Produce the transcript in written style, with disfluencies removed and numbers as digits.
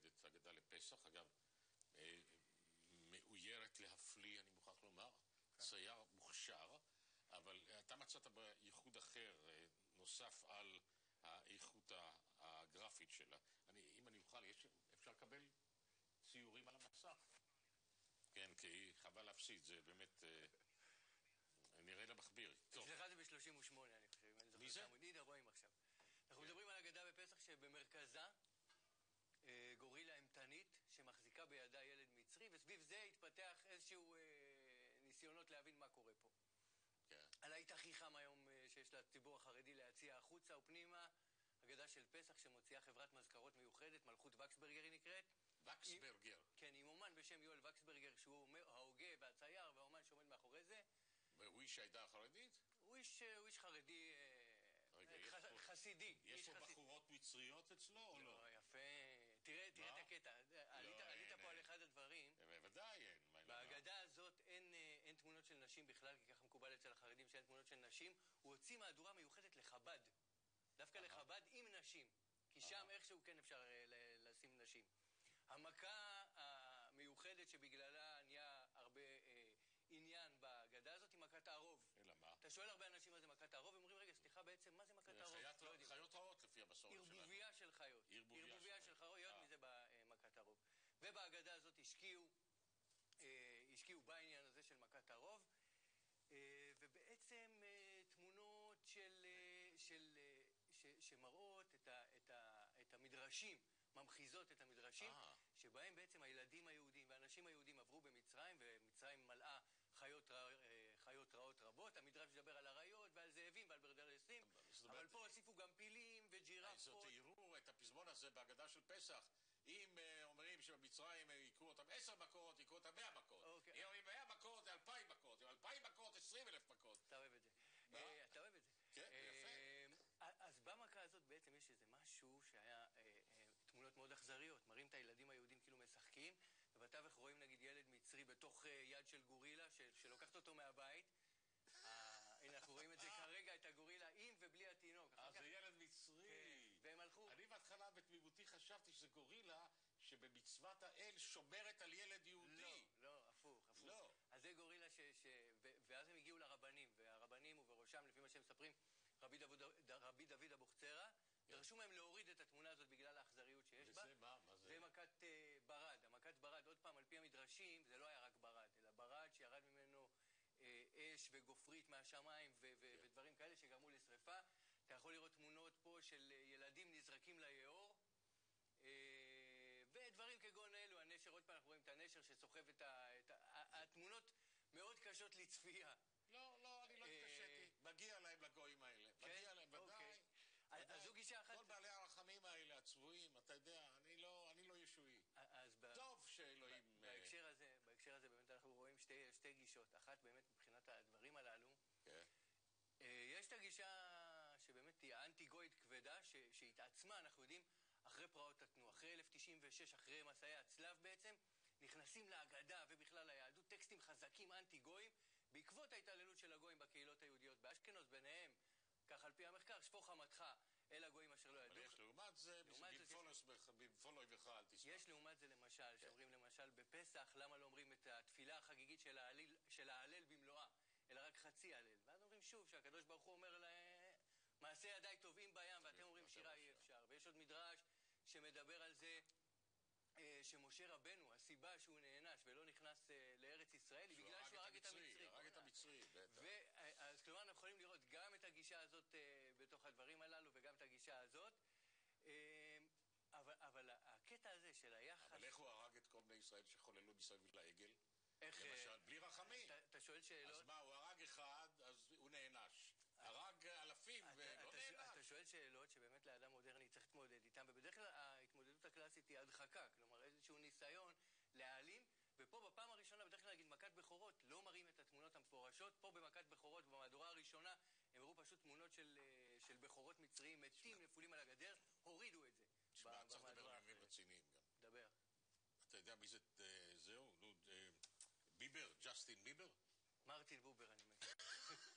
מיוחדת, אגדה לפסח. אגב, מאוירת להפליא, אני מוכרח לומר, צייר מוכשר, אבל אתה מצאת בייחוד אחר, נוסף על האיכות הגרפית שלה. אם אני אוכל, אפשר לקבל ציורים על המסך? כן, כי חבל להפסיד, זה באמת נראה למחביר. אצלך זה ב-38, אני חושב. מי זה? נידה רואים עכשיו. אנחנו מדברים על אגדה בפסח שבמרכזה גורילה אימתנית שמחזיקה בידה ילד מצרי, וסביב זה התפתח איזשהו ניסיונות להבין מה קורה פה. על היית הכי חם היום שיש לציבור החרדי להציע החוצה ופנימה, אגדה של פסח שמוציאה חברת מזכרות מיוחדת, מלכות וקסברגר היא נקראת. וקסברגר. כן, עם אומן בשם יואל וקסברגר, שהוא ההוגה והצייר והאומן שעומד מאחורי זה. והוא איש העדה החרדית? הוא איש חרדי חסידי. יש פה בחורות מצריות אצלו או לא? לא, יפה. תראה את הקטע. עלית פה על אחד הדברים. בוודאי אין. בהגדה הזאת אין תמונות של נשים בכלל, כי ככה מקובל אצל החרדים שאין תמונות של נשים. הוא הוציא מהדורה מיוחדת לחב"ד. דווקא לחב"ד עם נשים. כי שם איכשהו כן אפשר לשים נשים. המכה המיוחדת שבגללה נהיה הרבה עניין בהגדה הזאת היא מכת הערוב. אלא מה? אתה שואל הרבה אנשים מה זה מכת הערוב, הם אומרים, רגע, סליחה, בעצם, מה זה מכת הערוב? חיות רעות לפי המסורת שלנו. ערבוביה של חיות. ערבוביה של חיות, מזה במכת הערוב. ובהגדה הזאת השקיעו בעניין הזה של מכת הערוב, ובעצם תמונות שמראות את המדרשים, ממחיזות את המדרשים, שבהם בעצם הילדים היהודים והאנשים היהודים עברו במצרים, ומצרים מלאה חיות רעות רבות. המדרש מדבר על אריות ועל זאבים ועל ברדלסים, אבל פה הוסיפו גם פילים וג'ירפות. תראו את הפזמון הזה בהגדה של פסח. אם אומרים שבמצרים יקרו אותם 10 מכות, יקרו אותם 100 מכות. אם אומרים 100 מכות, זה 2,000 מכות. אם 2,000 מכות, 20,000 מכות. אתה אוהב את זה. אתה אוהב את זה. כן, יפה. אז במכה הזאת בעצם יש איזה משהו שהיה תמונות מאוד אכזריות. מראים את הילדים היהודים כאילו משחקים, ובתווך רואים נגיד ילד מצרי בתוך יד של גורילה שלוקחת אותו מהבית. הנה אנחנו רואים את זה כרגע, את הגורילה עם ובלי התינוק. זה ילד מצרי. והם הלכו. אני בהתחלה בתמימותי חשבתי שזה גורילה שבמצוות האל שומרת על ילד יהודי. לא, הפוך. אז זה גורילה ואז הם הגיעו לרבנים, והרבנים ובראשם, לפי מה שהם מספרים, רבי דוד אבוחצירא, דרשו מהם להוריד את התמונה הזאת בגלל האכזריות שיש בה. וזה מה? מה זה? זה מכת ברד. המכת ברד, עוד פעם, על פי המדרשים, זה לא היה רק ברד, אלא ברד שירד ממנו אש וגופרית מהשמיים ודברים כאלה שגרמו לשריפה. אתה יכול לראות תמונות פה של ילדים נזרקים ליאור, ודברים כגון אלו. הנשר, עוד פעם אנחנו רואים את הנשר שסוחב את התמונות מאוד קשות לצפייה. לא, אני לא התקשיתי. מגיע להם לגויים האלה. מגיע להם, ודאי. אז זו גישה אחת. כל בעלי הרחמים האלה, הצבועים, אתה יודע, אני לא ישועי. טוב שאלוהים... בהקשר הזה באמת אנחנו רואים שתי גישות. אחת באמת מבחינת הדברים הללו. יש את הגישה שבאמת היא האנטי-גויית כבדה, שהתעצמה, אנחנו יודעים, אחרי פרעות התנועה, אחרי 1096, אחרי מסעי הצלב בעצם, נכנסים להגדה ובכלל ליהדות טקסטים חזקים אנטי-גויים, בעקבות ההתעללות של הגויים בקהילות היהודיות באשכנז, ביניהם, כך על פי המחקר, שפוך חמתך אל הגויים אשר לא ידעו. אבל יש לעומת זה, בנפול אויבך אל תשמח. יש לעומת זה למשל, שאומרים למשל בפסח, למה לא אומרים את התפילה החגיגית של ההלל במלואה, אלא רק חצי הלל. ואז אומרים שוב שהקדוש ברוך הוא אומר להם, מעשי ידיי טובעים בים, ואתם אומרים שירה אי אפשר. ויש עוד מדרש שמדבר על זה שמשה רבנו, הסיבה שהוא נענש ולא נכנס לארץ ישראל, היא בגלל שהוא הרג את המצרי. הרג את המצרי, בטח. אז כלומר, אנחנו יכולים לראות גם את הגישה הזאת בתוך הדברים הללו, וגם את הגישה הזאת. אבל הקטע הזה של היחס... אבל איך הוא הרג את כל בני ישראל שחוללו מסביב לעגל? איך... למשל, בלי רחמים. אתה שואל שאלות... אז מה, הוא הרג אחד, אז הוא נענש. הרג אלפים ולא נענש. אתה שואל שאלות שבאמת לאדם מודרני צריך להתמודד איתם, ובדרך כלל ההתמודדות הקלאסית היא הדחקה, כלומר איזשהו ניסיון להעלים, ופה בפעם הראשונה, בדרך כלל נגיד מכת בכורות, לא מראים את התמונות המפורשות. פה במכת בכורות, במהדורה הראשונה, הם הראו פשוט תמונות של בכורות מצריים, מתים, נפולים על הגדר, הורידו את זה. תשמע, צריך לדבר על ימים רציניים גם. דבר. אתה יודע מי זה, זהו, ביבר, ג'סטין ביבר? מרטין בובר, אני מכיר.